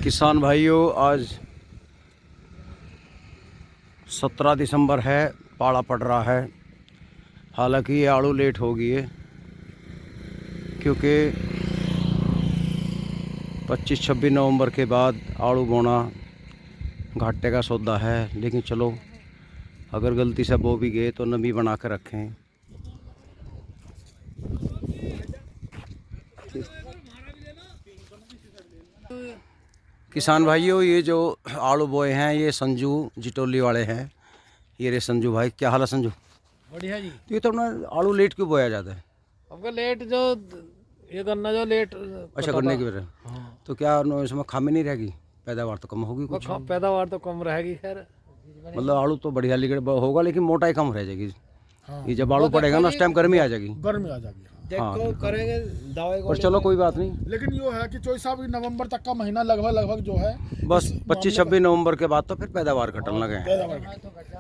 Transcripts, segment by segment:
किसान भाइयों, आज 17 दिसंबर है। पाला पड़ रहा है। हालांकि ये आड़ू लेट हो गई है क्योंकि 25-26 नवंबर के बाद आड़ू बोना घाटे का सौदा है। लेकिन चलो, अगर गलती से बो भी गए तो नमी बना कर रखें। किसान भाइयों, ये जो आड़ू बोए हैं ये संजू जिटोली वाले हैं। ये रे संजू भाई, क्या हाल है संजू? बढ़िया जी। तो ये तो अपना आड़ू लेट क्यों बोया जाता है? आपका लेट जो ये गन्ना जो लेट अच्छा, करने की वजह। हाँ। तो क्या इसमें खामी नहीं रहेगी? पैदावार तो कम होगी कुछ? पैदावार तो कम रहेगी खैर। मतलब आड़ू तो बढ़िया होगा लेकिन मोटाई कम रह जाएगी। हाँ। ये जब आड़ू पड़ेगा ना उस टाइम गर्मी आ जाएगी। गर्मी आ जाएगी। हाँ, देखो करेंगे दवाई पर चलो कोई बात नहीं। लेकिन यो है कि चोई साहब नवंबर तक का महीना लगभग जो है बस 25-26 नवंबर के बाद तो फिर पैदावार घटने लगे हैं।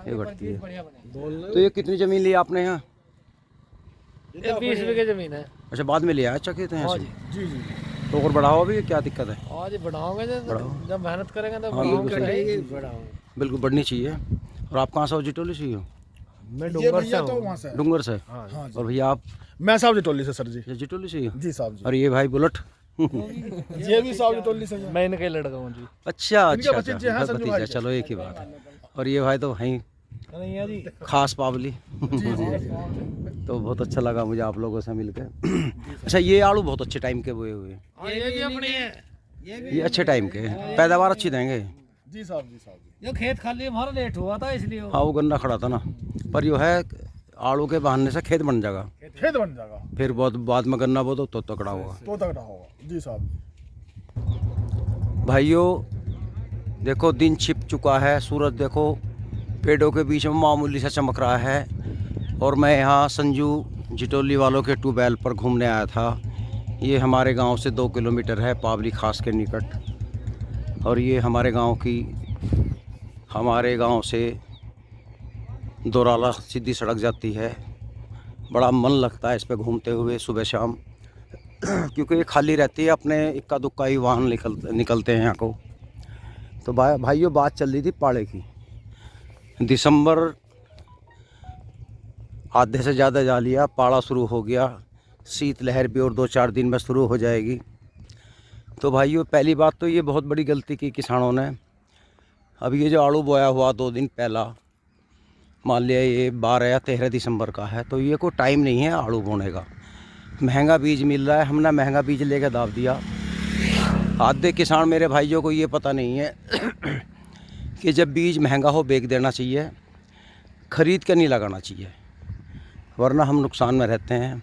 ये घटती है। तो ये कितनी ज़मीन ली आपने यहाँ? 20 बीघे जमीन है। अच्छा, बाद में लिया? अच्छा, कहते हैं हाँ ऐसे। जी। जी। तो और बढ़ाओ अभी, क्या दिक्कत है? आज बढ़ाओगे जब मेहनत करेंगे तो हाँ, बिल्कुल सही। बढ़ाओगे। बिल्कुल बढ़नी चाहिए। और आप कहाँ से हो? जिटोली से ही हो? मैं ये भैया तो वहाँ से है। डूंगर से। हाँ जी। और भैया आप? मैं साहब जिटोली से सर जी। ये जिटोली से ही हो? जी साहब जी। और ये भाई बुलेट? ये भी साहब जिटोली से है। मैं इनका ही लड़का हूँ जी। अच्छा इनके अच्छा भतीजे हैं अच्छा, संजू भतीजा, भाई। चलो एक ही बात है। और ये भाई तो हैं नहीं है जी। खास पावली। तो बहुत अच्छा लगा मुझे आप लोगों से मिलकर। अच्छा, ये आड़ू बहुत अच्छे टाइम के बोए हुए हैं। ये भी अपनी है। ये अच्छे टाइम के हैं, पैदावार अच्छी देंगे। जी साहब जी साहब जी। जो खेत खाली हमारा लेट हुआ था इसलिए हाँ, वो गन्ना खड़ा था ना। पर यो है, आड़ू के बहाने से खेत बन जाएगा। खेत बन जाएगा फिर बहुत बाद में गन्ना बो तो तकड़ा होगा। तो तगड़ा होगा। जी साहब। भाइयों देखो, दिन छिप चुका है। सूरज देखो पेड़ों के बीच में मामूली सा चमक रहा है। और मैं यहाँ संजू जिटोली वालों के ट्यूबवेल पर घूमने आया था। ये हमारे गांव से 2 किलोमीटर है, पावली खास के निकट। और ये हमारे गांव से दोराला सीधी सड़क जाती है। बड़ा मन लगता है इस पे घूमते हुए सुबह शाम। क्योंकि ये खाली रहती है, अपने इक्का दुक्का ही वाहन निकलते हैं यहाँ को। तो भाइयों, बात चल रही थी पाड़े की। दिसंबर आधे से ज़्यादा जा लिया, पाड़ा शुरू हो गया। शीत लहर भी और 2-4 दिन में शुरू हो जाएगी। तो भाइयों, पहली बात तो ये बहुत बड़ी गलती की किसानों ने। अब ये जो आड़ू बोया हुआ 2 दिन पहला, मान लिया ये 12 या 13 दिसंबर का है, तो ये कोई टाइम नहीं है आड़ू बोने का। महंगा बीज मिल रहा है, हमने महंगा बीज लेकर दाव दिया। आधे किसान मेरे भाइयों को ये पता नहीं है कि जब बीज महंगा हो बेच देना चाहिए, ख़रीद कर नहीं लगाना चाहिए, वरना हम नुकसान में रहते हैं।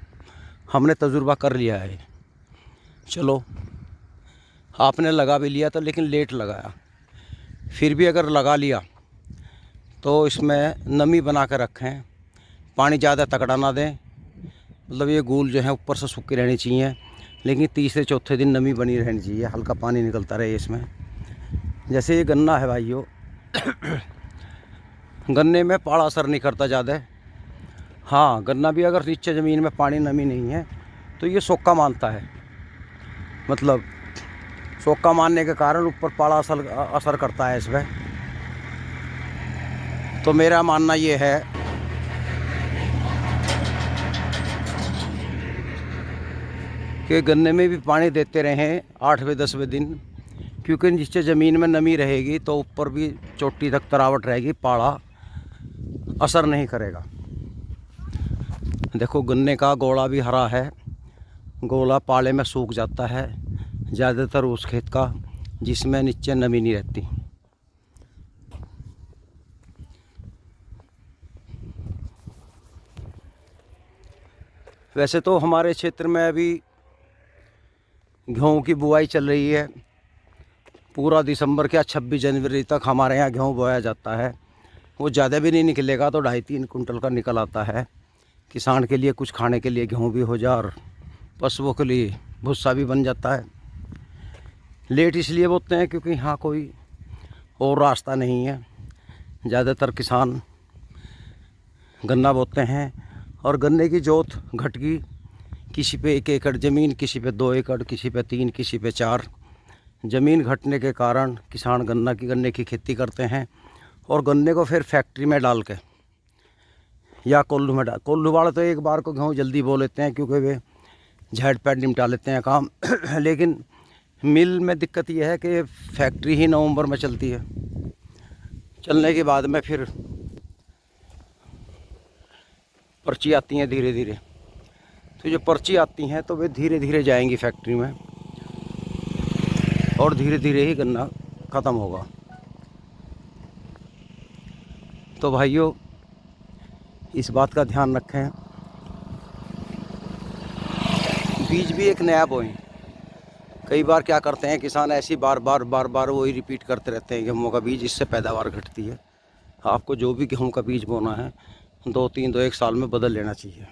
हमने तजुर्बा कर लिया है। चलो, आपने लगा भी लिया तो लेकिन लेट लगाया। फिर भी अगर लगा लिया तो इसमें नमी बना कर रखें, पानी ज़्यादा तकड़ा ना दें। मतलब ये गूल जो है ऊपर से सूखी रहनी चाहिए, लेकिन तीसरे चौथे दिन नमी बनी रहनी चाहिए, हल्का पानी निकलता रहे इसमें। जैसे ये गन्ना है भाइयों, गन्ने में पाड़ा असर नहीं करता ज़्यादा। हाँ, गन्ना भी अगर नीचे ज़मीन में पानी नमी नहीं है तो ये सोक्का मानता है। मतलब सोक्का मानने के कारण ऊपर पाड़ा असर करता है इसमें। तो मेरा मानना ये है कि गन्ने में भी पानी देते रहें 8वें-10वें दिन, क्योंकि नीचे ज़मीन में नमी रहेगी तो ऊपर भी चोटी तक तरावट रहेगी, पाड़ा असर नहीं करेगा। देखो, गन्ने का गोला भी हरा है। गोला पाले में सूख जाता है ज़्यादातर उस खेत का जिसमें नीचे नमी नहीं रहती। वैसे तो हमारे क्षेत्र में अभी गेहूँ की बुआई चल रही है। पूरा दिसंबर क्या 26 जनवरी तक हमारे यहाँ गेहूँ बोया जाता है। वो ज़्यादा भी नहीं निकलेगा तो 2.5-3 कुंटल का निकल आता है। किसान के लिए कुछ खाने के लिए गेहूँ भी हो जाए और पशुओं के लिए भूसा भी बन जाता है। लेट इसलिए बोते हैं क्योंकि यहाँ कोई और रास्ता नहीं है। ज़्यादातर किसान गन्ना बोते हैं और गन्ने की जोत घट गई। किसी पे 1 एकड़ ज़मीन, किसी पे 2 एकड़, किसी पे 3, किसी पे 4। ज़मीन घटने के कारण किसान गन्ने की खेती करते हैं और गन्ने को फिर फैक्ट्री में डाल के या कोल्हू में डाल, कोल्हू वाले तो एक बार को गेहूँ जल्दी बो लेते हैं क्योंकि वे झटपट निपटा लेते हैं काम लेकिन मिल में दिक्कत यह है कि फैक्ट्री ही नवंबर में चलती है। चलने के बाद में फिर पर्ची आती हैं धीरे धीरे, तो जो पर्ची आती हैं तो वे धीरे धीरे जाएंगी फैक्ट्री में और धीरे धीरे ही गन्ना ख़त्म होगा। तो भाइयों इस बात का ध्यान रखें, बीज भी एक नया बोएं। कई बार क्या करते हैं किसान ऐसी बार बार वही रिपीट करते रहते हैं गेहूँ का बीज, इससे पैदावार घटती है। आपको जो भी गेहूँ का बीज बोना है 1 साल में बदल लेना चाहिए।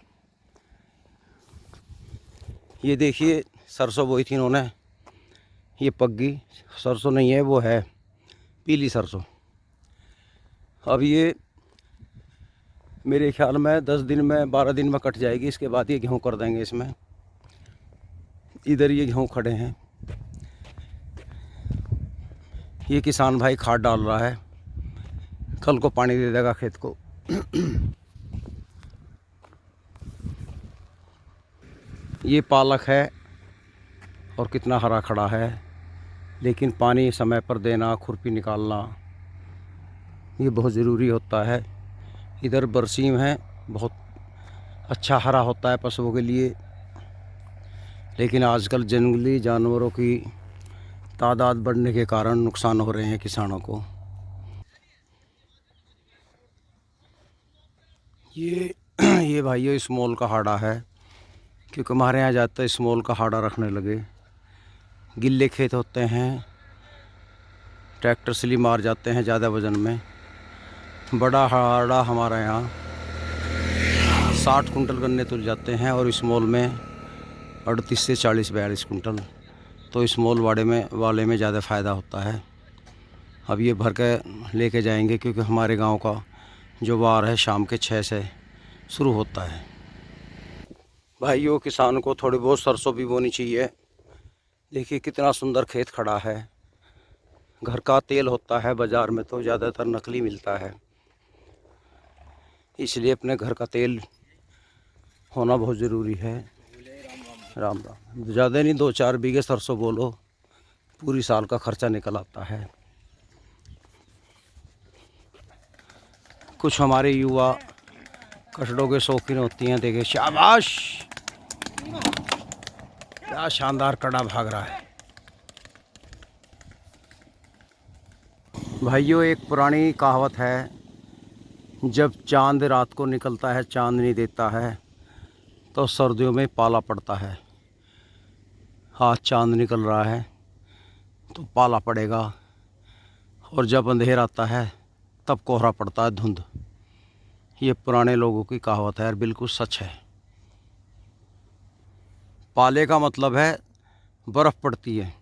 ये देखिए सरसों बोई थी इन्होंने, ये पग्गी सरसों नहीं है, वो है पीली सरसों। अब ये मेरे ख्याल में 10 दिन में 12 दिन में कट जाएगी, इसके बाद ये गेहूँ कर देंगे इसमें। इधर ये गेहूँ खड़े हैं, ये किसान भाई खाद डाल रहा है, कल को पानी दे देगा खेत को। ये पालक है और कितना हरा खड़ा है, लेकिन पानी समय पर देना, खुरपी निकालना ये बहुत ज़रूरी होता है। इधर बरसीम है, बहुत अच्छा हरा होता है पशुओं के लिए, लेकिन आजकल जंगली जानवरों की तादाद बढ़ने के कारण नुकसान हो रहे हैं किसानों को। ये भाइयों स्मॉल का हाड़ा है, क्योंकि हमारे यहाँ ज़्यादातर स्मॉल का हाड़ा रखने लगे। गिल्ले खेत होते हैं, ट्रैक्टर स्ली मार जाते हैं ज़्यादा वज़न में। बड़ा हाड़ा हमारे यहाँ 60 कुंटल गन्ने तुल जाते हैं और स्मॉल में 38 से 40-42 कुंटल। तो स्मॉल वाले में ज़्यादा फ़ायदा होता है। अब ये भर के लेके जाएंगे, क्योंकि हमारे गांव का जो वार है शाम के 6 से शुरू होता है। भाइयों किसान को थोड़ी बहुत सरसों भी बोनी चाहिए। देखिए कितना सुंदर खेत खड़ा है। घर का तेल होता है, बाज़ार में तो ज़्यादातर नकली मिलता है, इसलिए अपने घर का तेल होना बहुत ज़रूरी है। राम राम। ज़्यादा नहीं, 2-4 बीघे सरसों बोलो, पूरी साल का खर्चा निकल आता है। कुछ हमारे युवा कचड़ों के शौकीन होती हैं। देखिए शाबाश, क्या शानदार कड़ा भाग रहा है। भाइयों एक पुरानी कहावत है, जब चांद रात को निकलता है चांदनी देता है तो सर्दियों में पाला पड़ता है। आज चांद निकल रहा है तो पाला पड़ेगा, और जब अंधेर आता है तब कोहरा पड़ता है, धुंध। ये पुराने लोगों की कहावत है और बिल्कुल सच है। पाले का मतलब है बर्फ़ पड़ती है,